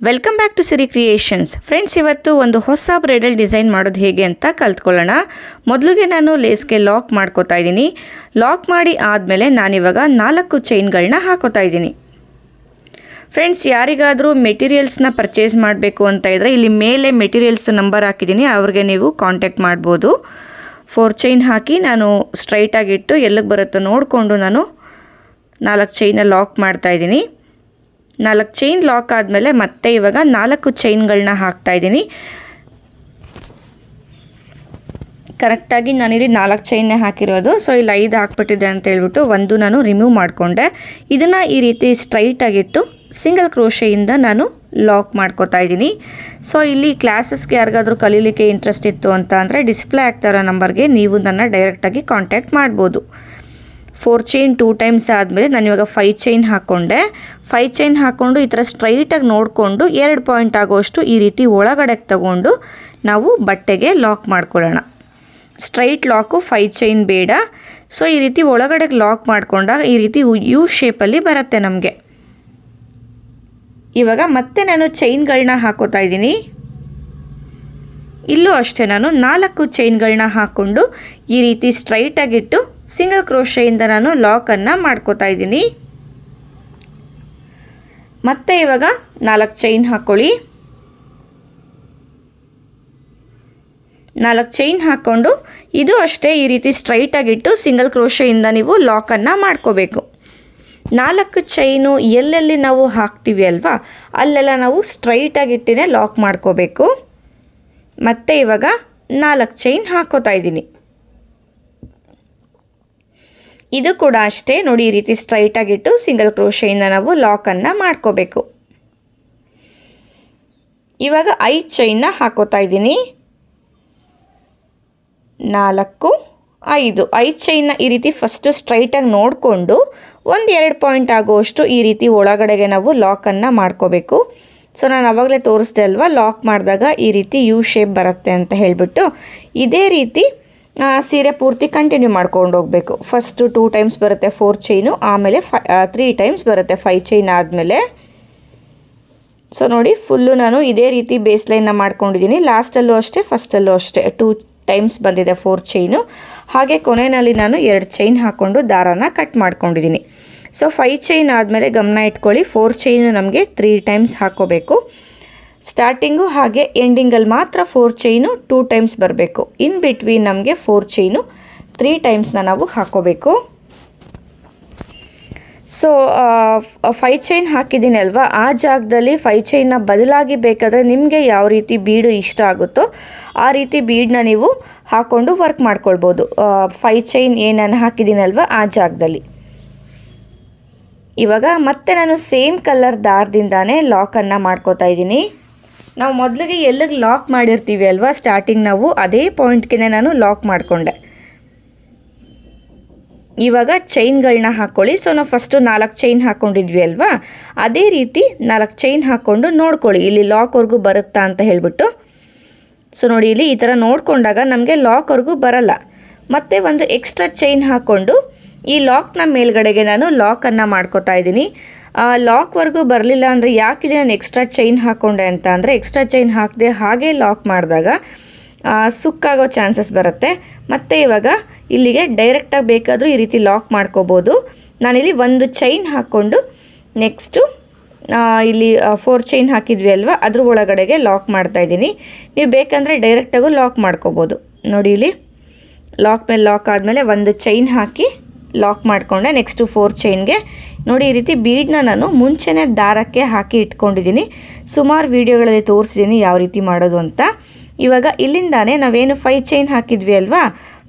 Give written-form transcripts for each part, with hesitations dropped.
Welcome back to Siri Creations. Friends, ಇವತ್ತು ಒಂದು ಹೊಸ ಬ್ರೈಡಲ್ ಡಿಸೈನ್ ಮಾಡೋದು ಹೇಗೆ ಅಂತ ಕಲ್ತ್ಕೊಳ್ಳೋಣ. ಮೊದಲಿಗೆ ನಾನು ಲೇಸ್ಗೆ ಲಾಕ್ ಮಾಡ್ಕೋತಾ ಇದ್ದೀನಿ. ಲಾಕ್ ಮಾಡಿ ಆದಮೇಲೆ ನಾನಿವಾಗ 4 ಚೈನ್ಗಳನ್ನ ಹಾಕೋತಾ ಇದ್ದೀನಿ. ಫ್ರೆಂಡ್ಸ್, ಯಾರಿಗಾದರೂ ಮೆಟೀರಿಯಲ್ಸ್ನ ಪರ್ಚೇಸ್ ಮಾಡಬೇಕು ಅಂತ ಇದ್ದರೆ ಇಲ್ಲಿ ಮೇಲೆ ಮೆಟೀರಿಯಲ್ಸ್ ನಂಬರ್ ಹಾಕಿದ್ದೀನಿ, ಅವ್ರಿಗೆ ನೀವು ಕಾಂಟ್ಯಾಕ್ಟ್ ಮಾಡ್ಬೋದು. 4 ಚೈನ್ ಹಾಕಿ ನಾನು ಸ್ಟ್ರೈಟಾಗಿಟ್ಟು ಎಲ್ಲಿಗೆ ಬರುತ್ತೋ ನೋಡಿಕೊಂಡು ನಾನು 4 ಚೈನ ಲಾಕ್ ಮಾಡ್ತಾಯಿದ್ದೀನಿ. 4 ಚೈನ್ ಲಾಕ್ ಆದಮೇಲೆ ಮತ್ತೆ ಇವಾಗ 4 ಚೈನ್ಗಳನ್ನ ಹಾಕ್ತಾಯಿದ್ದೀನಿ. ಕರೆಕ್ಟಾಗಿ ನಾನಿಲ್ಲಿ 4 ಚೈನ್ನೇ ಹಾಕಿರೋದು. ಸೊ ಇಲ್ಲಿ 5 ಹಾಕ್ಬಿಟ್ಟಿದೆ ಅಂತ ಹೇಳ್ಬಿಟ್ಟು ಒಂದು ನಾನು ರಿಮೂವ್ ಮಾಡಿಕೊಂಡೆ. ಇದನ್ನು ಈ ರೀತಿ ಸ್ಟ್ರೈಟಾಗಿಟ್ಟು ಸಿಂಗಲ್ ಕ್ರೋಶೆಯಿಂದ ನಾನು ಲಾಕ್ ಮಾಡ್ಕೋತಾ ಇದ್ದೀನಿ. ಸೊ ಇಲ್ಲಿ ಕ್ಲಾಸಸ್ಗೆ ಯಾರಿಗಾದರೂ ಕಲೀಲಿಕ್ಕೆ ಇಂಟ್ರೆಸ್ಟ್ ಇತ್ತು ಅಂತ ಅಂದರೆ ಡಿಸ್ಪ್ಲೇ ಆಗ್ತಾರೋ ನಂಬರ್ಗೆ ನೀವು ನನ್ನ ಡೈರೆಕ್ಟಾಗಿ ಕಾಂಟ್ಯಾಕ್ಟ್ ಮಾಡ್ಬೋದು. 4 ಚೈನ್ 2 ಟೈಮ್ಸ್ ಆದಮೇಲೆ ನಾನು ಇವಾಗ 5 ಚೈನ್ ಹಾಕ್ಕೊಂಡೆ. 5 ಚೈನ್ ಹಾಕ್ಕೊಂಡು ಈ ಥರ ಸ್ಟ್ರೈಟಾಗಿ ನೋಡಿಕೊಂಡು 2 ಪಾಯಿಂಟ್ ಆಗೋಷ್ಟು ಈ ರೀತಿ ಒಳಗಡೆಗೆ ತಗೊಂಡು ನಾವು ಬಟ್ಟೆಗೆ ಲಾಕ್ ಮಾಡ್ಕೊಳ್ಳೋಣ. ಸ್ಟ್ರೈಟ್ ಲಾಕು 5 ಚೈನ್ ಬೇಡ. ಸೊ ಈ ರೀತಿ ಒಳಗಡೆಗೆ ಲಾಕ್ ಮಾಡಿಕೊಂಡಾಗ ಈ ರೀತಿ ಯು ಶೇಪಲ್ಲಿ ಬರುತ್ತೆ ನಮಗೆ. ಇವಾಗ ಮತ್ತೆ ನಾನು ಚೈನ್ಗಳನ್ನ ಹಾಕೋತಾ ಇದ್ದೀನಿ. ಇಲ್ಲೂ ಅಷ್ಟೇ ನಾನು 4 ಚೈನ್ಗಳನ್ನ ಹಾಕ್ಕೊಂಡು ಈ ರೀತಿ ಸ್ಟ್ರೈಟಾಗಿಟ್ಟು ಸಿಂಗಲ್ ಕ್ರೋಶೆಯಿಂದ ನಾನು ಲಾಕನ್ನು ಮಾಡ್ಕೋತಾ ಇದ್ದೀನಿ. ಮತ್ತೆ ಇವಾಗ 4 ಚೈನ್ ಹಾಕ್ಕೊಳ್ಳಿ. 4 ಚೈನ್ ಹಾಕ್ಕೊಂಡು ಇದು ಅಷ್ಟೇ ಈ ರೀತಿ ಸ್ಟ್ರೈಟಾಗಿಟ್ಟು ಸಿಂಗಲ್ ಕ್ರೋಶೆಯಿಂದ ನೀವು ಲಾಕನ್ನು ಮಾಡ್ಕೋಬೇಕು. 4 ಚೈನು ಎಲ್ಲೆಲ್ಲಿ ನಾವು ಹಾಕ್ತೀವಿ ಅಲ್ವಾ ಅಲ್ಲೆಲ್ಲ ನಾವು ಸ್ಟ್ರೈಟಾಗಿಟ್ಟೇ ಲಾಕ್ ಮಾಡ್ಕೋಬೇಕು. ಮತ್ತೆ ಇವಾಗ 4 ಚೈನ್ ಹಾಕೋತಾ ಇದ್ದೀನಿ. ಇದು ಕೂಡ ಅಷ್ಟೇ ನೋಡಿ, ಈ ರೀತಿ ಸ್ಟ್ರೈಟಾಗಿಟ್ಟು ಸಿಂಗಲ್ ಕ್ರೋಶೆಯಿಂದ ನಾವು ಲಾಕನ್ನು ಮಾಡ್ಕೋಬೇಕು. ಇವಾಗ 5 ಚೈನ್ನ ಹಾಕೋತಾ ಇದ್ದೀನಿ. 4 5 ಚೈನ್ನ ಈ ರೀತಿ ಫಸ್ಟ್ ಸ್ಟ್ರೈಟಾಗಿ ನೋಡಿಕೊಂಡು 1-2 ಪಾಯಿಂಟ್ ಆಗುವಷ್ಟು ಈ ರೀತಿ ಒಳಗಡೆಗೆ ನಾವು ಲಾಕನ್ನು ಮಾಡ್ಕೋಬೇಕು. ಸೊ ನಾನು ಆವಾಗಲೇ ತೋರಿಸ್ದೆ ಅಲ್ವಾ, ಲಾಕ್ ಮಾಡಿದಾಗ ಈ ರೀತಿ ಯು ಶೇಪ್ ಬರುತ್ತೆ ಅಂತ ಹೇಳಿಬಿಟ್ಟು ಇದೇ ರೀತಿ ಸೀರೆ ಪೂರ್ತಿ ಕಂಟಿನ್ಯೂ ಮಾಡ್ಕೊಂಡು ಹೋಗಬೇಕು. ಫಸ್ಟು 2 ಟೈಮ್ಸ್ ಬರುತ್ತೆ 4 ಚೈನು, ಆಮೇಲೆ 3 ಟೈಮ್ಸ್ ಬರುತ್ತೆ 5 ಚೈನ್ ಆದಮೇಲೆ. ಸೊ ನೋಡಿ, ಫುಲ್ಲು ನಾನು ಇದೇ ರೀತಿ ಬೇಸ್ ಲೈನ್ನ ಮಾಡ್ಕೊಂಡಿದ್ದೀನಿ. ಲಾಸ್ಟಲ್ಲೂ ಅಷ್ಟೇ, ಫಸ್ಟಲ್ಲೂ ಅಷ್ಟೇ 2 ಟೈಮ್ಸ್ ಬಂದಿದೆ 4 ಚೈನು. ಹಾಗೆ ಕೊನೆಯಲ್ಲಿ ನಾನು 2 ಚೈನ್ ಹಾಕ್ಕೊಂಡು ದಾರಾನ ಕಟ್ ಮಾಡ್ಕೊಂಡಿದ್ದೀನಿ. ಸೊ 5 ಚೈನ್ ಆದಮೇಲೆ ಗಮನ ಇಟ್ಕೊಳ್ಳಿ, 4 ಚೈನು ನಮಗೆ 3 ಟೈಮ್ಸ್ ಹಾಕ್ಕೋಬೇಕು. ಸ್ಟಾರ್ಟಿಂಗು ಹಾಗೆ ಎಂಡಿಂಗಲ್ಲಿ ಮಾತ್ರ 4 ಚೈನು 2 ಟೈಮ್ಸ್ ಬರಬೇಕು. ಇನ್ ಬಿಟ್ವೀನ್ ನಮಗೆ 4 ಚೈನು 3 ಟೈಮ್ಸ್ನ ನಾವು ಹಾಕ್ಕೋಬೇಕು. ಸೊ 5 ಚೈನ್ ಹಾಕಿದ್ದೀನಿ ಅಲ್ವಾ, ಆ ಜಾಗದಲ್ಲಿ 5 ಚೈನ್ನ ಬದಲಾಗಿ ಬೇಕಾದರೆ ನಿಮಗೆ ಯಾವ ರೀತಿ ಬೀಡು ಇಷ್ಟ ಆಗುತ್ತೋ ಆ ರೀತಿ ಬೀಡನ್ನ ನೀವು ಹಾಕ್ಕೊಂಡು ವರ್ಕ್ ಮಾಡ್ಕೊಳ್ಬೋದು. 5 ಚೈನ್ ಏನನ್ನು ಹಾಕಿದ್ದೀನಲ್ವ ಆ ಜಾಗದಲ್ಲಿ. ಇವಾಗ ಮತ್ತೆ ನಾನು ಸೇಮ್ ಕಲರ್ ದಾರದಿಂದಾನೇ ಲಾಕನ್ನು ಮಾಡ್ಕೋತಾ ಇದ್ದೀನಿ. ನಾವು ಮೊದಲಿಗೆ ಎಲ್ಲಿಗೆ ಲಾಕ್ ಮಾಡಿರ್ತೀವಿ ಅಲ್ವಾ ಸ್ಟಾರ್ಟಿಂಗ್, ನಾವು ಅದೇ ಪಾಯಿಂಟ್ಗೆ ನಾನು ಲಾಕ್ ಮಾಡಿಕೊಂಡೆ. ಇವಾಗ ಚೈನ್ಗಳನ್ನ ಹಾಕ್ಕೊಳ್ಳಿ. ಸೊ ನಾವು ಫಸ್ಟು 4 ಚೈನ್ ಹಾಕ್ಕೊಂಡಿದ್ವಿ ಅಲ್ವಾ, ಅದೇ ರೀತಿ 4 ಚೈನ್ ಹಾಕ್ಕೊಂಡು ನೋಡ್ಕೊಳ್ಳಿ ಇಲ್ಲಿ ಲಾಕ್ವರೆಗೂ ಬರುತ್ತಾ ಅಂತ ಹೇಳಿಬಿಟ್ಟು. ಸೊ ನೋಡಿ, ಇಲ್ಲಿ ಈ ಥರ ನೋಡಿಕೊಂಡಾಗ ನಮಗೆ ಲಾಕ್ವರೆಗೂ ಬರಲ್ಲ. ಮತ್ತು ಒಂದು ಎಕ್ಸ್ಟ್ರಾ ಚೈನ್ ಹಾಕ್ಕೊಂಡು ಈ ಲಾಕ್ನ ಮೇಲ್ಗಡೆಗೆ ನಾನು ಲಾಕನ್ನು ಮಾಡ್ಕೋತಾ ಇದ್ದೀನಿ. ಲಾಕ್ವರೆಗೂ ಬರಲಿಲ್ಲ ಅಂದರೆ ಯಾಕಿದೆ ನಾನು ಎಕ್ಸ್ಟ್ರಾ ಚೈನ್ ಹಾಕ್ಕೊಂಡೆ ಅಂತ ಅಂದರೆ, ಎಕ್ಸ್ಟ್ರಾ ಚೈನ್ ಹಾಕದೆ ಹಾಗೆ ಲಾಕ್ ಮಾಡಿದಾಗ ಸುಕ್ಕಾಗೋ ಚಾನ್ಸಸ್ ಬರುತ್ತೆ. ಮತ್ತು ಇವಾಗ ಇಲ್ಲಿಗೆ ಡೈರೆಕ್ಟಾಗಿ ಬೇಕಾದರೂ ಈ ರೀತಿ ಲಾಕ್ ಮಾಡ್ಕೋಬೋದು. ನಾನಿಲ್ಲಿ 1 ಚೈನ್ ಹಾಕ್ಕೊಂಡು ನೆಕ್ಸ್ಟು ಇಲ್ಲಿ 4 ಚೈನ್ ಹಾಕಿದ್ವಿ ಅಲ್ವಾ ಅದ್ರ ಒಳಗಡೆಗೆ ಲಾಕ್ ಮಾಡ್ತಾಯಿದ್ದೀನಿ. ನೀವು ಬೇಕಂದರೆ ಡೈರೆಕ್ಟಾಗೂ ಲಾಕ್ ಮಾಡ್ಕೋಬೋದು. ನೋಡಿ, ಇಲ್ಲಿ ಲಾಕ್ ಮೇಲೆ ಲಾಕ್ ಆದಮೇಲೆ 1 ಚೈನ್ ಹಾಕಿ ಲಾಕ್ ಮಾಡಿಕೊಂಡೆ. ನೆಕ್ಸ್ಟು 4 ಚೈನ್ಗೆ ನೋಡಿ ಈ ರೀತಿ ಬೀಡನ್ನ ನಾನು ಮುಂಚೆನೇ ದಾರಕ್ಕೆ ಹಾಕಿ ಇಟ್ಕೊಂಡಿದ್ದೀನಿ. ಸುಮಾರು ವೀಡಿಯೋಗಳಲ್ಲಿ ತೋರಿಸಿದ್ದೀನಿ ಯಾವ ರೀತಿ ಮಾಡೋದು ಅಂತ. ಇವಾಗ ಇಲ್ಲಿಂದಾನೇ ನಾವೇನು 5 ಚೈನ್ ಹಾಕಿದ್ವಿ ಅಲ್ವಾ,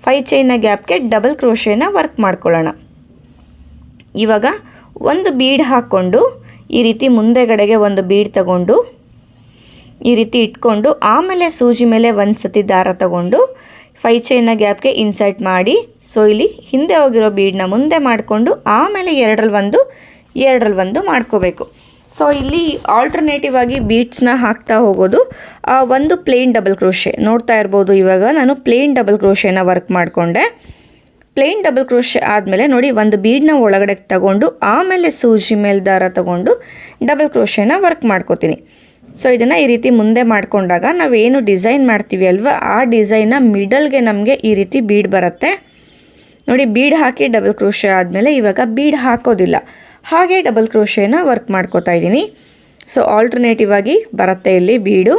5 ಚೈನ್ನ ಗ್ಯಾಪ್ಗೆ ಡಬಲ್ ಕ್ರೋಶೆನ ವರ್ಕ್ ಮಾಡ್ಕೊಳ್ಳೋಣ. ಇವಾಗ ಒಂದು ಬೀಡ್ ಹಾಕ್ಕೊಂಡು ಈ ರೀತಿ ಮುಂದೆಗಡೆಗೆ ಒಂದು ಬೀಡ್ ತಗೊಂಡು ಈ ರೀತಿ ಇಟ್ಕೊಂಡು ಆಮೇಲೆ ಸೂಜಿ ಮೇಲೆ 1 ಸತಿ ದಾರ ತಗೊಂಡು 5 ಚೈನ್ನ ಗ್ಯಾಪ್ಗೆ ಇನ್ಸರ್ಟ್ ಮಾಡಿ, ಸೊ ಇಲ್ಲಿ ಹಿಂದೆ ಹೋಗಿರೋ ಬೀಡನ್ನ ಮುಂದೆ ಮಾಡಿಕೊಂಡು ಆಮೇಲೆ 2ರಲ್ಲಿ 1 ಮಾಡ್ಕೋಬೇಕು. ಸೊ ಇಲ್ಲಿ ಆಲ್ಟರ್ನೇಟಿವ್ ಆಗಿ ಬೀಡ್ಸ್ನ ಹಾಕ್ತಾ ಹೋಗೋದು. ಒಂದು ಪ್ಲೇನ್ ಡಬಲ್ ಕ್ರೋಶೆ ನೋಡ್ತಾ ಇರ್ಬೋದು. ಇವಾಗ ನಾನು ಪ್ಲೇನ್ ಡಬಲ್ ಕ್ರೋಶೆನ ವರ್ಕ್ ಮಾಡಿಕೊಂಡೆ. ಪ್ಲೇನ್ ಡಬಲ್ ಕ್ರೋಶೆ ಆದಮೇಲೆ ನೋಡಿ ಒಂದು ಬೀಡನ್ನ ಒಳಗಡೆ ತಗೊಂಡು ಆಮೇಲೆ ಸೂಜಿ ಮೇಲೆ ದಾರ ತಗೊಂಡು ಡಬಲ್ ಕ್ರೋಶೆನ ವರ್ಕ್ ಮಾಡ್ಕೋತೀನಿ. ಸೊ ಇದನ್ನು ಈ ರೀತಿ ಮುಂದೆ ಮಾಡಿಕೊಂಡಾಗ ನಾವೇನು ಡಿಸೈನ್ ಮಾಡ್ತೀವಿ ಅಲ್ವಾ ಆ ಡಿಸೈನ್ನ ಮಿಡಲ್ಗೆ ನಮಗೆ ಈ ರೀತಿ ಬೀಡ್ ಬರುತ್ತೆ ನೋಡಿ. ಬೀಡ್ ಹಾಕಿ ಡಬಲ್ ಕ್ರೋಶೆ ಆದಮೇಲೆ ಇವಾಗ ಬೀಡ್ ಹಾಕೋದಿಲ್ಲ, ಹಾಗೆ ಡಬಲ್ ಕ್ರೋಶೆನ ವರ್ಕ್ ಮಾಡ್ಕೋತಾ ಇದ್ದೀನಿ. ಸೊ ಆಲ್ಟರ್ನೇಟಿವ್ ಆಗಿ ಬರುತ್ತೆ ಇಲ್ಲಿ ಬೀಡು,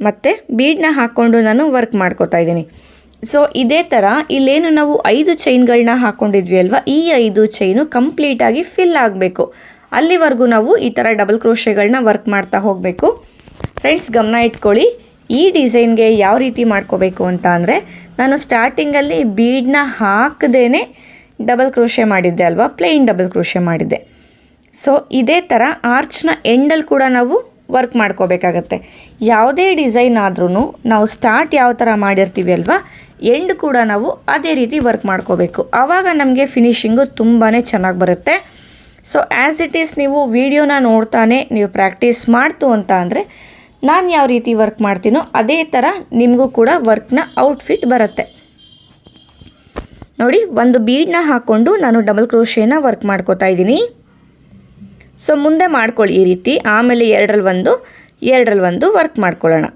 ಮತ್ತು ಬೀಡನ್ನ ಹಾಕ್ಕೊಂಡು ನಾನು ವರ್ಕ್ ಮಾಡ್ಕೋತಾ ಇದ್ದೀನಿ. ಸೊ ಇದೇ ಥರ ಇಲ್ಲೇನು ನಾವು 5 ಚೈನ್ಗಳನ್ನ ಹಾಕ್ಕೊಂಡಿದ್ವಿ ಅಲ್ವಾ, ಈ 5 ಚೈನು ಕಂಪ್ಲೀಟಾಗಿ ಫಿಲ್ ಆಗಬೇಕು. ಅಲ್ಲಿವರೆಗೂ ನಾವು ಈ ಥರ ಡಬಲ್ ಕ್ರೋಶೆಗಳನ್ನ ವರ್ಕ್ ಮಾಡ್ತಾ ಹೋಗಬೇಕು. ಫ್ರೆಂಡ್ಸ್ ಗಮನ ಇಟ್ಕೊಳ್ಳಿ, ಈ ಡಿಸೈನ್ಗೆ ಯಾವ ರೀತಿ ಮಾಡ್ಕೋಬೇಕು ಅಂತ ಅಂದರೆ, ನಾನು ಸ್ಟಾರ್ಟಿಂಗಲ್ಲಿ ಬೀಡನ್ನ ಹಾಕದೇ ಡಬಲ್ ಕ್ರೋಶೆ ಮಾಡಿದ್ದೆ ಅಲ್ವಾ, ಪ್ಲೇನ್ ಡಬಲ್ ಕ್ರೋಶೆ ಮಾಡಿದ್ದೆ. ಸೊ ಇದೇ ಥರ ಆರ್ಚ್ನ ಎಂಡಲ್ಲಿ ಕೂಡ ನಾವು ವರ್ಕ್ ಮಾಡ್ಕೋಬೇಕಾಗತ್ತೆ. ಯಾವುದೇ ಡಿಸೈನ್ ಆದ್ರೂ ನಾವು ಸ್ಟಾರ್ಟ್ ಯಾವ ಥರ ಮಾಡಿರ್ತೀವಿ ಅಲ್ವಾ, ಎಂಡ್ ಕೂಡ ನಾವು ಅದೇ ರೀತಿ ವರ್ಕ್ ಮಾಡ್ಕೋಬೇಕು. ಆವಾಗ ನಮಗೆ ಫಿನಿಶಿಂಗು ತುಂಬಾ ಚೆನ್ನಾಗಿ ಬರುತ್ತೆ. ಸೊ ಆ್ಯಸ್ ಇಟ್ ಈಸ್ ನೀವು ವಿಡಿಯೋನ ನೋಡ್ತಾನೆ ನೀವು ಪ್ರಾಕ್ಟೀಸ್ ಮಾಡ್ತು ಅಂತ ಅಂದರೆ ನಾನು ಯಾವ ರೀತಿ ವರ್ಕ್ ಮಾಡ್ತೀನೋ ಅದೇ ಥರ ನಿಮಗೂ ಕೂಡ ವರ್ಕ್ನ ಔಟ್ಫಿಟ್ ಬರುತ್ತೆ. ನೋಡಿ, ಒಂದು ಬೀಡನ್ನ ಹಾಕ್ಕೊಂಡು ನಾನು ಡಬಲ್ ಕ್ರೋಶೇನ ವರ್ಕ್ ಮಾಡ್ಕೋತಾ ಇದ್ದೀನಿ. ಸೊ ಮುಂದೆ ಮಾಡ್ಕೊಳ್ಳಿ ಈ ರೀತಿ, ಆಮೇಲೆ ಎರಡರಲ್ಲಿ ಒಂದು ವರ್ಕ್ ಮಾಡ್ಕೊಳ್ಳೋಣ.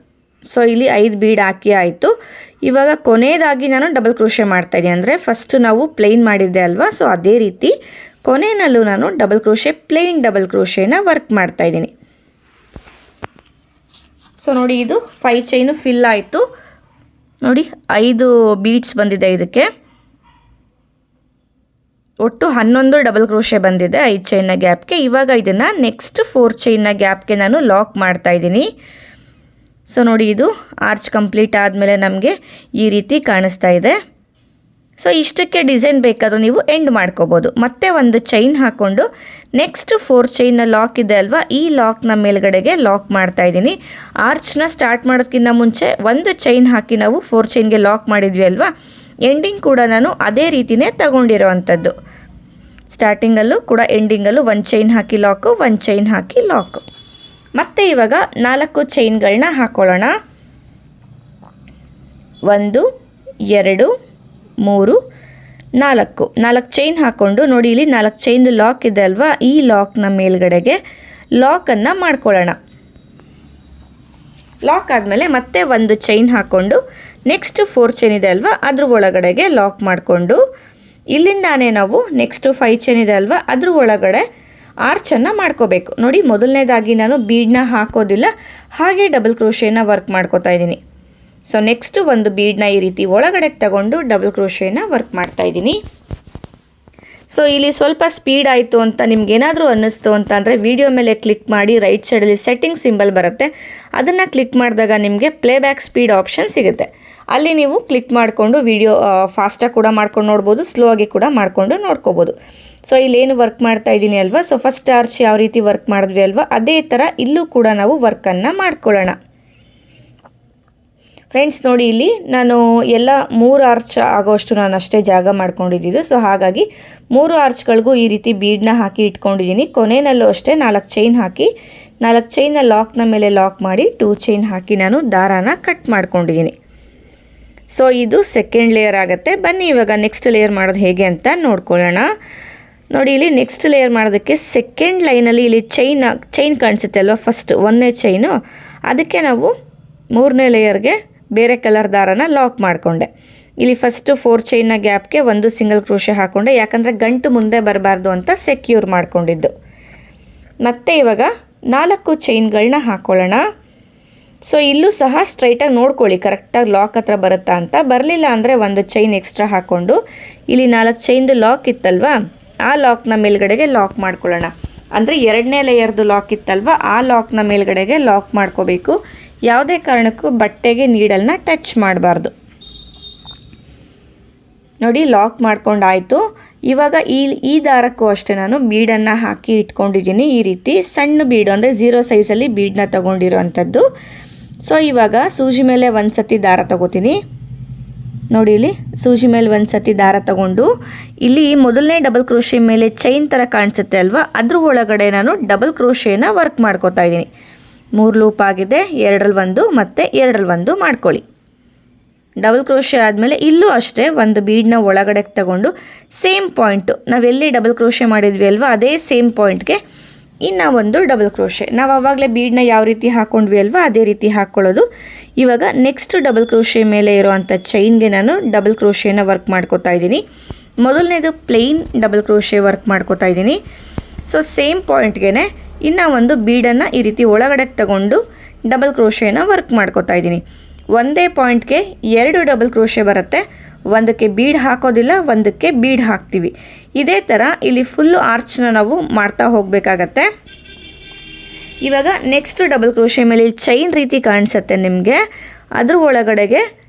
ಸೊ ಇಲ್ಲಿ 5 ಬೀಡ್ ಹಾಕಿ ಆಯಿತು. ಇವಾಗ ಕೊನೆಯದಾಗಿ ನಾನು ಡಬಲ್ ಕ್ರೋಶೆ ಮಾಡ್ತಾಯಿದ್ದೀನಿ, ಅಂದರೆ ಫಸ್ಟ್ ನಾವು ಪ್ಲೇನ್ ಮಾಡಿದ್ದೆ ಅಲ್ವಾ, ಸೊ ಅದೇ ರೀತಿ ಕೊನೆಯಲ್ಲೂ ನಾನು ಡಬಲ್ ಕ್ರೋಶೆ ಪ್ಲೇನ್ ಡಬಲ್ ಕ್ರೋಶೆನ ವರ್ಕ್ ಮಾಡ್ತಾಯಿದ್ದೀನಿ. ಸೊ ನೋಡಿ, ಇದು 5 ಚೈನು ಫಿಲ್ ಆಯಿತು. ನೋಡಿ 5 ಬೀಡ್ಸ್ ಬಂದಿದೆ ಇದಕ್ಕೆ, ಒಟ್ಟು 11 ಡಬಲ್ ಕ್ರೋಶೆ ಬಂದಿದೆ 5 ಚೈನ್ನ ಗ್ಯಾಪ್ಗೆ. ಇವಾಗ ಇದನ್ನು ನೆಕ್ಸ್ಟ್ 4 ಚೈನ್ನ ಗ್ಯಾಪ್ಗೆ ನಾನು ಲಾಕ್ ಮಾಡ್ತಾ ಇದ್ದೀನಿ. ಸೊ ನೋಡಿ, ಇದು ಆರ್ಚ್ ಕಂಪ್ಲೀಟ್ ಆದಮೇಲೆ ನಮಗೆ ಈ ರೀತಿ ಕಾಣಿಸ್ತಾ ಇದೆ. ಸೊ ಇಷ್ಟಕ್ಕೆ ಡಿಸೈನ್ ಬೇಕಾದರೂ ನೀವು ಎಂಡ್ ಮಾಡ್ಕೋಬೋದು. ಮತ್ತೆ ಒಂದು ಚೈನ್ ಹಾಕ್ಕೊಂಡು ನೆಕ್ಸ್ಟ್ 4 ಚೈನ್ನ ಲಾಕ್ ಇದೆ ಅಲ್ವಾ, ಈ ಲಾಕ್ನ ಮೇಲ್ಗಡೆಗೆ ಲಾಕ್ ಮಾಡ್ತಾ ಇದ್ದೀನಿ. ಆರ್ಚ್ನ ಸ್ಟಾರ್ಟ್ ಮಾಡೋದಕ್ಕಿಂತ ಮುಂಚೆ ಒಂದು ಚೈನ್ ಹಾಕಿ ನಾವು 4 ಚೈನ್ಗೆ ಲಾಕ್ ಮಾಡಿದ್ವಿ ಅಲ್ವಾ, ಎಂಡಿಂಗ್ ಕೂಡ ನಾನು ಅದೇ ರೀತಿಯೇ ತಗೊಂಡಿರೋ ಅಂಥದ್ದು. ಸ್ಟಾರ್ಟಿಂಗಲ್ಲೂ ಕೂಡ ಎಂಡಿಂಗಲ್ಲೂ ಒಂದು ಚೈನ್ ಹಾಕಿ ಲಾಕು, ಒಂದು ಚೈನ್ ಹಾಕಿ ಲಾಕು. ಮತ್ತು ಇವಾಗ 4 ಚೈನ್ಗಳನ್ನ ಹಾಕ್ಕೊಳ್ಳೋಣ. 1 2 3 4 ಚೈನ್ ಹಾಕ್ಕೊಂಡು ನೋಡಿ, ಇಲ್ಲಿ 4 ಚೈನ್ದು ಲಾಕ್ ಇದೆ ಅಲ್ವಾ, ಈ ಲಾಕ್ನ ಮೇಲ್ಗಡೆಗೆ ಲಾಕನ್ನು ಮಾಡ್ಕೊಳ್ಳೋಣ. ಲಾಕ್ ಆದಮೇಲೆ ಮತ್ತೆ ಒಂದು ಚೈನ್ ಹಾಕ್ಕೊಂಡು ನೆಕ್ಸ್ಟ್ 4 ಚೈನ್ ಇದೆ ಅಲ್ವಾ, ಅದ್ರ ಒಳಗಡೆಗೆ ಲಾಕ್ ಮಾಡಿಕೊಂಡು ಇಲ್ಲಿಂದಾನೇ ನಾವು ನೆಕ್ಸ್ಟ್ 5 ಚೈನ್ ಇದೆ ಅಲ್ವಾ, ಅದ್ರ ಒಳಗಡೆ ಆರ್ಚನ್ನು ಮಾಡ್ಕೋಬೇಕು. ನೋಡಿ, ಮೊದಲನೇದಾಗಿ ನಾನು ಬೀಡನ್ನ ಹಾಕೋದಿಲ್ಲ, ಹಾಗೆ ಡಬಲ್ ಕ್ರೋಶೇನ ವರ್ಕ್ ಮಾಡ್ಕೋತಾ ಇದ್ದೀನಿ. ಸೊ ನೆಕ್ಸ್ಟು ಒಂದು ಬೀಡನ್ನ ಈ ರೀತಿ ಒಳಗಡೆ ತಗೊಂಡು ಡಬಲ್ ಕ್ರೋಶೇನ ವರ್ಕ್ ಮಾಡ್ತಾ ಇದ್ದೀನಿ. ಸೊ ಇಲ್ಲಿ ಸ್ವಲ್ಪ ಸ್ಪೀಡ್ ಆಯಿತು ಅಂತ ನಿಮ್ಗೇನಾದರೂ ಅನ್ನಿಸ್ತು ಅಂತ ಅಂದರೆ ವಿಡಿಯೋ ಮೇಲೆ ಕ್ಲಿಕ್ ಮಾಡಿ ರೈಟ್ ಸೈಡಲ್ಲಿ ಸೆಟ್ಟಿಂಗ್ ಸಿಂಬಲ್ ಬರುತ್ತೆ, ಅದನ್ನು ಕ್ಲಿಕ್ ಮಾಡಿದಾಗ ನಿಮಗೆ ಪ್ಲೇಬ್ಯಾಕ್ ಸ್ಪೀಡ್ ಆಪ್ಷನ್ ಸಿಗುತ್ತೆ. ಅಲ್ಲಿ ನೀವು ಕ್ಲಿಕ್ ಮಾಡಿಕೊಂಡು ವಿಡಿಯೋ ಫಾಸ್ಟಾಗಿ ಕೂಡ ಮಾಡ್ಕೊಂಡು ನೋಡ್ಬೋದು, ಸ್ಲೋ ಆಗಿ ಕೂಡ ಮಾಡಿಕೊಂಡು ನೋಡ್ಕೋಬೋದು. ಸೊ ಇಲ್ಲೇನು ವರ್ಕ್ ಮಾಡ್ತಾ ಇದ್ದೀನಿ ಅಲ್ವಾ, ಸೊ ಫಸ್ಟ್ ಆರ್ಚ್ ಯಾವ ರೀತಿ ವರ್ಕ್ ಮಾಡಿದ್ವಿ ಅಲ್ವಾ, ಅದೇ ಥರ ಇಲ್ಲೂ ಕೂಡ ನಾವು ವರ್ಕನ್ನು ಮಾಡ್ಕೊಳ್ಳೋಣ. ಫ್ರೆಂಡ್ಸ್ ನೋಡಿ, ಇಲ್ಲಿ ನಾನು ಎಲ್ಲ 3 ಆರ್ಚ್ ಆಗೋಷ್ಟು ನಾನು ಅಷ್ಟೇ ಜಾಗ ಮಾಡ್ಕೊಂಡಿದ್ದು. ಸೊ ಹಾಗಾಗಿ 3 ಆರ್ಚ್ಗಳಿಗೂ ಈ ರೀತಿ ಬೀಡನ್ನ ಹಾಕಿ ಇಟ್ಕೊಂಡಿದ್ದೀನಿ. ಕೊನೆಯಲ್ಲೂ ಅಷ್ಟೇ 4 ಚೈನ್ ಹಾಕಿ 4 ಚೈನ್ನ ಲಾಕ್ನ ಮೇಲೆ ಲಾಕ್ ಮಾಡಿ 2 ಚೈನ್ ಹಾಕಿ ನಾನು ದಾರಾನ ಕಟ್ ಮಾಡ್ಕೊಂಡಿದ್ದೀನಿ. ಸೊ ಇದು ಸೆಕೆಂಡ್ ಲೇಯರ್ ಆಗುತ್ತೆ. ಬನ್ನಿ ಇವಾಗ ನೆಕ್ಸ್ಟ್ ಲೇಯರ್ ಮಾಡೋದು ಹೇಗೆ ಅಂತ ನೋಡ್ಕೊಳ್ಳೋಣ. ನೋಡಿ, ಇಲ್ಲಿ ನೆಕ್ಸ್ಟ್ ಲೇಯರ್ ಮಾಡೋದಕ್ಕೆ ಸೆಕೆಂಡ್ ಲೈನಲ್ಲಿ ಇಲ್ಲಿ ಚೈನ್ ಕಾಣಿಸುತ್ತೆ ಅಲ್ವಾ, ಫಸ್ಟ್ 1ನೇ ಚೈನು, ಅದಕ್ಕೆ ನಾವು 3ನೇ ಲೇಯರ್ಗೆ ಬೇರೆ ಕಲರ್ ದಾರನ ಲಾಕ್ ಮಾಡಿಕೊಂಡೆ. ಇಲ್ಲಿ ಫಸ್ಟು 4 ಚೈನ್ನ ಗ್ಯಾಪ್ಗೆ ಒಂದು ಸಿಂಗಲ್ ಕ್ರೋಶೆ ಹಾಕ್ಕೊಂಡೆ, ಯಾಕಂದರೆ ಗಂಟು ಮುಂದೆ ಬರಬಾರ್ದು ಅಂತ ಸೆಕ್ಯೂರ್ ಮಾಡ್ಕೊಂಡಿದ್ದು. ಮತ್ತು ಇವಾಗ 4 ಚೈನ್ಗಳನ್ನ ಹಾಕ್ಕೊಳ್ಳೋಣ. ಸೊ ಇಲ್ಲೂ ಸಹ ಸ್ಟ್ರೈಟಾಗಿ ನೋಡ್ಕೊಳ್ಳಿ ಕರೆಕ್ಟಾಗಿ ಲಾಕ್ ಹತ್ರ ಬರುತ್ತಾ ಅಂತ. ಬರಲಿಲ್ಲ ಅಂದರೆ ಒಂದು ಚೈನ್ ಎಕ್ಸ್ಟ್ರಾ ಹಾಕ್ಕೊಂಡು ಇಲ್ಲಿ 4 ಚೈನ್ದು ಲಾಕ್ ಇತ್ತಲ್ವಾ, ಆ ಲಾಕ್ನ ಮೇಲ್ಗಡೆಗೆ ಲಾಕ್ ಮಾಡ್ಕೊಳ್ಳೋಣ. ಅಂದರೆ 2ನೇ ಲೇಯರ್ದು ಲಾಕ್ ಇತ್ತಲ್ವ, ಆ ಲಾಕ್ನ ಮೇಲ್ಗಡೆಗೆ ಲಾಕ್ ಮಾಡ್ಕೋಬೇಕು. ಯಾವುದೇ ಕಾರಣಕ್ಕೂ ಬಟ್ಟೆಗೆ ನೀಡಲ್ನ ಟಚ್ ಮಾಡಬಾರ್ದು. ನೋಡಿ, ಲಾಕ್ ಮಾಡ್ಕೊಂಡಾಯಿತು. ಇವಾಗ ಈ ದಾರಕ್ಕೂ ಅಷ್ಟೇ ನಾನು ಬೀಡನ್ನು ಹಾಕಿ ಇಟ್ಕೊಂಡಿದ್ದೀನಿ. ಈ ರೀತಿ ಸಣ್ಣ ಬೀಡು, ಅಂದರೆ 0 ಸೈಜಲ್ಲಿ ಬೀಡನ್ನ ತೊಗೊಂಡಿರೋ ಅಂಥದ್ದು. ಸೊ ಇವಾಗ ಸೂಜಿ ಮೇಲೆ ಒಂದು ಸತಿ ದಾರ ತಗೋತೀನಿ. ನೋಡಿ, ಇಲ್ಲಿ ಸೂಜಿ ಮೇಲೆ ಒಂದು ಸತಿ ದಾರ ತಗೊಂಡು ಇಲ್ಲಿ ಮೊದಲನೇ ಡಬಲ್ ಕ್ರೋಶೆ ಮೇಲೆ ಚೈನ್ ಥರ ಕಾಣಿಸುತ್ತೆ ಅಲ್ವಾ, ಅದ್ರ ಒಳಗಡೆ ನಾನು ಡಬಲ್ ಕ್ರೋಶೇನ ವರ್ಕ್ ಮಾಡ್ಕೋತಾ ಇದ್ದೀನಿ. 3 ಲೂಪ್ ಆಗಿದೆ, 2ರಲ್ಲಿ 1 ಮತ್ತು 2ರಲ್ಲಿ 1 ಮಾಡ್ಕೊಳ್ಳಿ. ಡಬಲ್ ಕ್ರೋಶೆ ಆದಮೇಲೆ ಇಲ್ಲೂ ಅಷ್ಟೇ ಒಂದು ಬೀಡನ್ನ ಒಳಗಡೆ ತಗೊಂಡು ಸೇಮ್ ಪಾಯಿಂಟು ನಾವೆಲ್ಲಿ ಡಬಲ್ ಕ್ರೋಶೆ ಮಾಡಿದ್ವಿ ಅಲ್ವಾ, ಅದೇ ಸೇಮ್ ಪಾಯಿಂಟ್ಗೆ ಇನ್ನು ಒಂದು ಡಬಲ್ ಕ್ರೋಶೆ. ನಾವು ಆವಾಗಲೇ ಬೀಡನ್ನ ಯಾವ ರೀತಿ ಹಾಕ್ಕೊಂಡ್ವಿ ಅಲ್ವಾ ಅದೇ ರೀತಿ ಹಾಕ್ಕೊಳ್ಳೋದು. ಇವಾಗ ನೆಕ್ಸ್ಟ್ ಡಬಲ್ ಕ್ರೋಶೆ ಮೇಲೆ ಇರೋವಂಥ ಚೈನ್ಗೆ ನಾನು ಡಬಲ್ ಕ್ರೋಶೆನ ವರ್ಕ್ ಮಾಡ್ಕೋತಾ ಇದ್ದೀನಿ. ಮೊದಲನೇದು ಪ್ಲೇನ್ ಡಬಲ್ ಕ್ರೋಶೆ ವರ್ಕ್ ಮಾಡ್ಕೋತಾ ಇದ್ದೀನಿ. ಸೊ ಸೇಮ್ ಪಾಯಿಂಟ್ಗೆ ಇನ್ನು ಒಂದು ಬೀಡನ್ನು ಈ ರೀತಿ ಒಳಗಡೆ ತಗೊಂಡು ಡಬಲ್ ಕ್ರೋಶೆನ ವರ್ಕ್ ಮಾಡ್ಕೋತಾ ಇದ್ದೀನಿ. ಒಂದೇ ಪಾಯಿಂಟ್ಗೆ 2 ಡಬಲ್ ಕ್ರೋಶೆ ಬರುತ್ತೆ. ಒಂದಕ್ಕೆ ಬೀಡ್ ಹಾಕೋದಿಲ್ಲ, ಒಂದಕ್ಕೆ ಬೀಡ್ ಹಾಕ್ತೀವಿ. ಇದೇ ಥರ ಇಲ್ಲಿ ಫುಲ್ಲು ಆರ್ಚ್ನ ನಾವು ಮಾಡ್ತಾ ಹೋಗಬೇಕಾಗತ್ತೆ. ಇವಾಗ ನೆಕ್ಸ್ಟ್ ಡಬಲ್ ಕ್ರೋಶೆ ಮೇಲೆ ಚೈನ್ ರೀತಿ ಕಾಣಿಸುತ್ತೆ ನಿಮಗೆ, ಅದ್ರ ಒಳಗಡೆಗೆ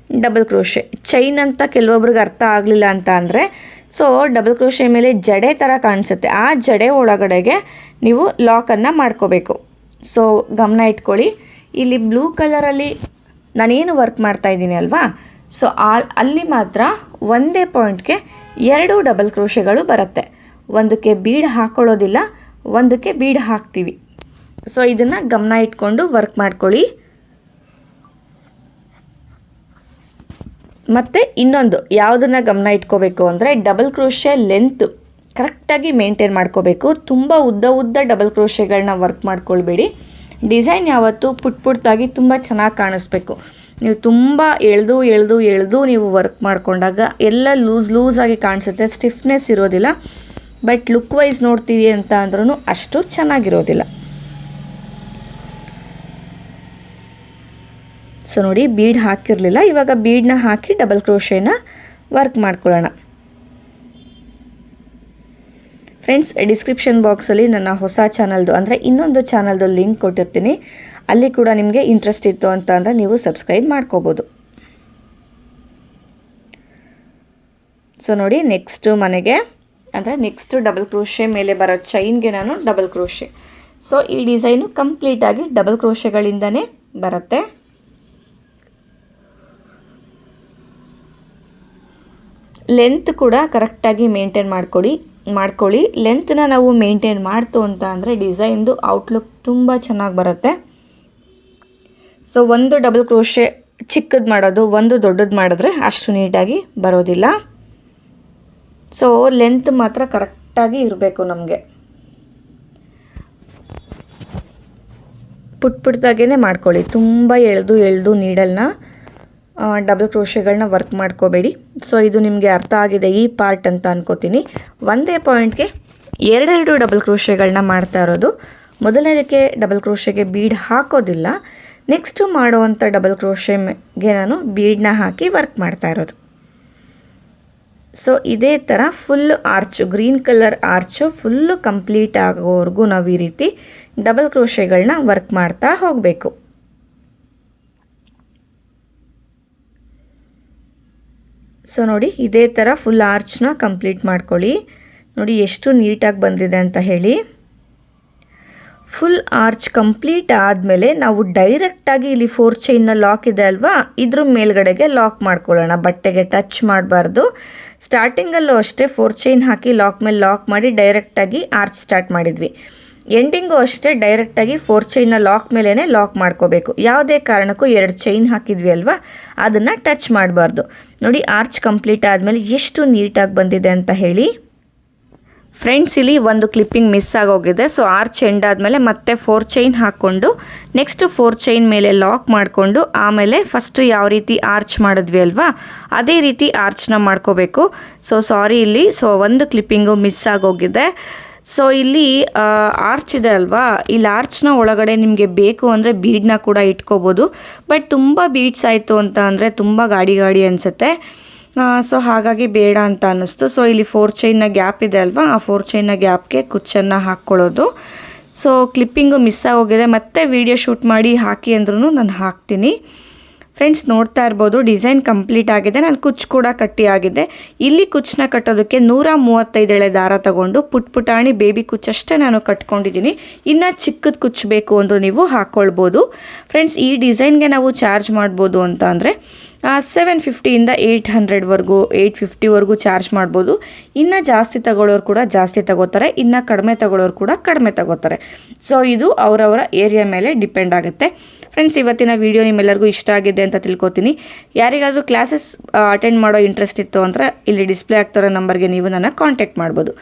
ಡಬಲ್ ಕ್ರೋಶೆ. ಚೈನ್ ಅಂತ ಕೆಲವೊಬ್ರಿಗೆ ಅರ್ಥ ಆಗಲಿಲ್ಲ ಅಂತ ಅಂದರೆ, ಸೊ ಡಬಲ್ ಕ್ರೋಶೆ ಮೇಲೆ ಜಡೆ ಥರ ಕಾಣಿಸುತ್ತೆ, ಆ ಜಡೆ ಒಳಗಡೆಗೆ ನೀವು ಲಾಕನ್ನು ಮಾಡ್ಕೋಬೇಕು. ಸೊ ಗಮನ ಇಟ್ಕೊಳ್ಳಿ, ಇಲ್ಲಿ ಬ್ಲೂ ಕಲರಲ್ಲಿ ನಾನೇನು ವರ್ಕ್ ಮಾಡ್ತಾಯಿದ್ದೀನಿ ಅಲ್ವಾ, ಸೊ ಅಲ್ಲಿ ಮಾತ್ರ ಒಂದೇ ಪಾಯಿಂಟ್ಗೆ 2 ಡಬಲ್ ಕ್ರೋಶೆಗಳು ಬರುತ್ತೆ. ಒಂದಕ್ಕೆ ಬೀಡ್ ಹಾಕ್ಕೊಳ್ಳೋದಿಲ್ಲ, ಒಂದಕ್ಕೆ ಬೀಡ್ ಹಾಕ್ತೀವಿ. ಸೊ ಇದನ್ನು ಗಮನ ಇಟ್ಕೊಂಡು ವರ್ಕ್ ಮಾಡ್ಕೊಳ್ಳಿ. ಮತ್ತು ಇನ್ನೊಂದು ಯಾವುದನ್ನು ಗಮನ ಇಟ್ಕೋಬೇಕು ಅಂದರೆ ಡಬಲ್ ಕ್ರೋಶೆ ಲೆಂತ್ ಕರೆಕ್ಟಾಗಿ ಮೇಂಟೈನ್ ಮಾಡ್ಕೋಬೇಕು. ತುಂಬ ಉದ್ದ ಡಬಲ್ ಕ್ರೋಶೆಗಳನ್ನ ವರ್ಕ್ ಮಾಡ್ಕೊಳ್ಬೇಡಿ. ಡಿಸೈನ್ ಯಾವತ್ತು ಪುಟ್ಟಾಗಿ ತುಂಬ ಚೆನ್ನಾಗಿ ಕಾಣಿಸ್ಬೇಕು. ನೀವು ತುಂಬ ಎಳೆದು ನೀವು ವರ್ಕ್ ಮಾಡಿಕೊಂಡಾಗ ಎಲ್ಲ ಲೂಸಾಗಿ ಕಾಣಿಸುತ್ತೆ, ಸ್ಟಿಫ್ನೆಸ್ ಇರೋದಿಲ್ಲ. ಬಟ್ ಲುಕ್ ವೈಸ್ ನೋಡ್ತೀವಿ ಅಂತ ಅಂದ್ರೂ ಅಷ್ಟು ಚೆನ್ನಾಗಿರೋದಿಲ್ಲ. ಸೊ ನೋಡಿ, ಬೀಡ್ ಹಾಕಿರಲಿಲ್ಲ, ಇವಾಗ ಬೀಡನ್ನ ಹಾಕಿ ಡಬಲ್ ಕ್ರೋಶೆನ ವರ್ಕ್ ಮಾಡ್ಕೊಳ್ಳೋಣ. ಫ್ರೆಂಡ್ಸ್, ಡಿಸ್ಕ್ರಿಪ್ಷನ್ ಬಾಕ್ಸಲ್ಲಿ ನನ್ನ ಹೊಸ ಚಾನಲ್ದು ಅಂದರೆ ಇನ್ನೊಂದು ಚಾನಲ್ದು ಲಿಂಕ್ ಕೊಟ್ಟಿರ್ತೀನಿ. ಅಲ್ಲಿ ಕೂಡ ನಿಮಗೆ ಇಂಟ್ರೆಸ್ಟ್ ಇತ್ತು ಅಂತ ಅಂದರೆ ನೀವು ಸಬ್ಸ್ಕ್ರೈಬ್ ಮಾಡ್ಕೋಬೋದು. ಸೊ ನೋಡಿ, ನೆಕ್ಸ್ಟು ಮನೆಗೆ ಅಂದರೆ ನೆಕ್ಸ್ಟ್ ಡಬಲ್ ಕ್ರೋಶೆ ಮೇಲೆ ಬರೋ ಚೈನ್ಗೆ ನಾನು ಡಬಲ್ ಕ್ರೋಶೆ. ಸೊ ಈ ಡಿಸೈನು ಕಂಪ್ಲೀಟಾಗಿ ಡಬಲ್ ಕ್ರೋಶೆಗಳಿಂದನೇ ಬರುತ್ತೆ. ಲೆಂತ್ ಕೂಡ ಕರೆಕ್ಟಾಗಿ ಮೇಂಟೈನ್ ಮಾಡ್ಕೊಳ್ಳಿ. ಲೆಂತ್ನ ನಾವು ಮೇಂಟೈನ್ ಮಾಡ್ತು ಅಂತ ಅಂದರೆ ಡಿಸೈನ್ದು ಔಟ್ಲುಕ್ ತುಂಬ ಚೆನ್ನಾಗಿ ಬರುತ್ತೆ. ಸೊ ಒಂದು ಡಬಲ್ ಕ್ರೋಶೆ ಚಿಕ್ಕದು ಮಾಡೋದು, ಒಂದು ದೊಡ್ಡದು ಮಾಡಿದ್ರೆ ಅಷ್ಟು ನೀಟಾಗಿ ಬರೋದಿಲ್ಲ. ಸೊ ಲೆಂತ್ ಮಾತ್ರ ಕರೆಕ್ಟಾಗಿ ಇರಬೇಕು ನಮಗೆ. ಪುಟ್ದಾಗೇ ಮಾಡ್ಕೊಳ್ಳಿ. ತುಂಬ ಎಳೆದು ನೀಡಲ್ನ ಡಬಲ್ ಕ್ರೋಶೆಗಳನ್ನ ವರ್ಕ್ ಮಾಡ್ಕೋಬೇಡಿ. ಸೊ ಇದು ನಿಮಗೆ ಅರ್ಥ ಆಗಿದೆ ಈ ಪಾರ್ಟ್ ಅಂತ ಅನ್ಕೋತೀನಿ. ಒಂದೇ ಪಾಯಿಂಟ್ಗೆ 2 ಡಬಲ್ ಕ್ರೋಶೆಗಳನ್ನ ಮಾಡ್ತಾ ಇರೋದು. ಮೊದಲನೇದಕ್ಕೆ ಡಬಲ್ ಕ್ರೋಶೆಗೆ ಬೀಡ್ ಹಾಕೋದಿಲ್ಲ, ನೆಕ್ಸ್ಟು ಮಾಡೋವಂಥ ಡಬಲ್ ಕ್ರೋಶೆಗೆ ನಾನು ಬೀಡನ್ನ ಹಾಕಿ ವರ್ಕ್ ಮಾಡ್ತಾ ಇರೋದು. ಸೊ ಇದೇ ಥರ full arch, green colour arch full complete ಆಗೋವರೆಗೂ ನಾವು ಈ ರೀತಿ ಡಬಲ್ ಕ್ರೋಶೆಗಳನ್ನ ವರ್ಕ್ ಮಾಡ್ತಾ ಹೋಗಬೇಕು. ಸೊ ನೋಡಿ, ಇದೇ ಥರ ಫುಲ್ ಆರ್ಚ್ನ ಕಂಪ್ಲೀಟ್ ಮಾಡ್ಕೊಳ್ಳಿ. ನೋಡಿ ಎಷ್ಟು ನೀಟಾಗಿ ಬಂದಿದೆ ಅಂತ ಹೇಳಿ. ಫುಲ್ ಆರ್ಚ್ ಕಂಪ್ಲೀಟ್ ಆದಮೇಲೆ ನಾವು ಡೈರೆಕ್ಟಾಗಿ ಇಲ್ಲಿ 4 ಚೈನ್ನ ಲಾಕ್ ಇದೆ ಅಲ್ವಾ, ಇದ್ರ ಮೇಲ್ಗಡೆಗೆ ಲಾಕ್ ಮಾಡ್ಕೊಳ್ಳೋಣ. ಬಟ್ಟೆಗೆ ಟಚ್ ಮಾಡಬಾರ್ದು. ಸ್ಟಾರ್ಟಿಂಗಲ್ಲೂ ಅಷ್ಟೇ 4 ಚೈನ್ ಹಾಕಿ ಲಾಕ್ ಮೇಲೆ ಲಾಕ್ ಮಾಡಿ ಡೈರೆಕ್ಟಾಗಿ ಆರ್ಚ್ ಸ್ಟಾರ್ಟ್ ಮಾಡಿದ್ವಿ. ಎಂಡಿಂಗು ಅಷ್ಟೇ ಡೈರೆಕ್ಟಾಗಿ 4 ಚೈನ್ನ ಲಾಕ್ ಮೇಲೇ ಲಾಕ್ ಮಾಡ್ಕೋಬೇಕು. ಯಾವುದೇ ಕಾರಣಕ್ಕೂ 2 ಚೈನ್ ಹಾಕಿದ್ವಿ ಅಲ್ವಾ, ಅದನ್ನು ಟಚ್ ಮಾಡಬಾರ್ದು. ನೋಡಿ, ಆರ್ಚ್ ಕಂಪ್ಲೀಟ್ ಆದಮೇಲೆ ಎಷ್ಟು ನೀಟಾಗಿ ಬಂದಿದೆ ಅಂತ ಹೇಳಿ. ಫ್ರೆಂಡ್ಸ್, ಇಲ್ಲಿ ಒಂದು ಕ್ಲಿಪ್ಪಿಂಗ್ ಮಿಸ್ ಆಗೋಗಿದೆ. ಸೊ ಆರ್ಚ್ ಎಂಡ್ ಆದಮೇಲೆ ಮತ್ತೆ 4 ಚೈನ್ ಹಾಕ್ಕೊಂಡು ನೆಕ್ಸ್ಟ್ 4 ಚೈನ್ ಮೇಲೆ ಲಾಕ್ ಮಾಡಿಕೊಂಡು ಆಮೇಲೆ ಫಸ್ಟು ಯಾವ ರೀತಿ ಆರ್ಚ್ ಮಾಡಿದ್ವಿ ಅಲ್ವಾ ಅದೇ ರೀತಿ ಆರ್ಚ್ನ ಮಾಡ್ಕೋಬೇಕು. ಸೊ ಸಾರಿ, ಇಲ್ಲಿ ಒಂದು ಕ್ಲಿಪ್ಪಿಂಗು ಮಿಸ್ ಆಗೋಗಿದೆ. ಸೊ ಇಲ್ಲಿ ಆರ್ಚ್ ಇದೆ ಅಲ್ವಾ, ಇಲ್ಲಿ ಆರ್ಚ್ನ ಒಳಗಡೆ ನಿಮಗೆ ಬೇಕು ಅಂದರೆ ಬೀಡನ್ನ ಕೂಡ ಇಟ್ಕೋಬೋದು. ಬಟ್ ತುಂಬ ಬೀಡ್ಸ್ ಆಯಿತು ಅಂತ ಅಂದರೆ ತುಂಬ ಗಾಡಿ ಅನಿಸುತ್ತೆ. ಸೊ ಹಾಗಾಗಿ ಬೇಡ ಅಂತ ಅನ್ನಿಸ್ತು. ಸೊ ಇಲ್ಲಿ 4 ಚೈನ್ನ ಗ್ಯಾಪ್ ಇದೆ ಅಲ್ವಾ, ಆ 4 ಚೈನ್ನ ಗ್ಯಾಪ್ಗೆ ಕುಚ್ಚನ್ನು ಹಾಕ್ಕೊಳ್ಳೋದು. ಸೊ ಕ್ಲಿಪ್ಪಿಂಗು ಮಿಸ್ ಆಗೋಗಿದೆ, ಮತ್ತೆ ವಿಡಿಯೋ ಶೂಟ್ ಮಾಡಿ ಹಾಕಿ ಅಂದ್ರೂ ನಾನು ಹಾಕ್ತೀನಿ. ಫ್ರೆಂಡ್ಸ್, ನೋಡ್ತಾ ಇರ್ಬೋದು ಡಿಸೈನ್ ಕಂಪ್ಲೀಟ್ ಆಗಿದೆ. ನಾನು ಕುಚ್ಚು ಕೂಡ ಕಟ್ಟಿ ಆಗಿದೆ. ಇಲ್ಲಿ ಕುಚ್ಚನ್ನ ಕಟ್ಟೋದಕ್ಕೆ 135 ಎಳೆ ದಾರ ತಗೊಂಡು ಪುಟಾಣಿ ಬೇಬಿ ಕುಚ್ಚಷ್ಟೇ ನಾನು ಕಟ್ಕೊಂಡಿದ್ದೀನಿ. ಇನ್ನು ಚಿಕ್ಕದು ಕುಚ್ಚು ಬೇಕು ಅಂದರೂ ನೀವು ಹಾಕ್ಕೊಳ್ಬೋದು. ಫ್ರೆಂಡ್ಸ್, ಈ ಡಿಸೈನ್ಗೆ ನಾವು ಚಾರ್ಜ್ ಮಾಡ್ಬೋದು ಅಂತ ಅಂದರೆ 750ಇಂದ 800ವರೆಗೂ 850ವರೆಗೂ ಚಾರ್ಜ್ ಮಾಡ್ಬೋದು. ಇನ್ನು ಜಾಸ್ತಿ ತಗೊಳ್ಳೋರು ಕೂಡ ಜಾಸ್ತಿ ತಗೋತಾರೆ, ಇನ್ನು ಕಡಿಮೆ ತಗೊಳ್ಳೋರು ಕೂಡ ಕಡಿಮೆ ತಗೋತಾರೆ. ಸೊ ಇದು ಅವರವರ ಏರಿಯಾ ಮೇಲೆ ಡಿಪೆಂಡ್ ಆಗುತ್ತೆ. ಫ್ರೆಂಡ್ಸ್, ಇವತ್ತಿನ ವಿಡಿಯೋ ನಿಮ್ಮೆಲ್ಲರಿಗೂ ಇಷ್ಟ ಆಗಿದೆ ಅಂತ ತಿಳ್ಕೊತೀನಿ. ಯಾರಿಗಾದರೂ ಕ್ಲಾಸಸ್ ಅಟೆಂಡ್ ಮಾಡೋ ಇಂಟ್ರೆಸ್ಟ್ ಇತ್ತು ಅಂದರೆ ಇಲ್ಲಿ ಡಿಸ್ಪ್ಲೇ ಆಗ್ತಿರೋ ನಂಬರ್ಗೆ ನೀವು ನನ್ನ ಕಾಂಟ್ಯಾಕ್ಟ್ ಮಾಡ್ಬೋದು.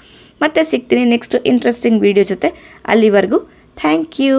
ಮತ್ತೆ ಸಿಗ್ತೀನಿ ನೆಕ್ಸ್ಟ್ ಇಂಟ್ರೆಸ್ಟಿಂಗ್ ವಿಡಿಯೋ ಜೊತೆ. ಅಲ್ಲಿವರೆಗೂ ಥ್ಯಾಂಕ್ ಯು.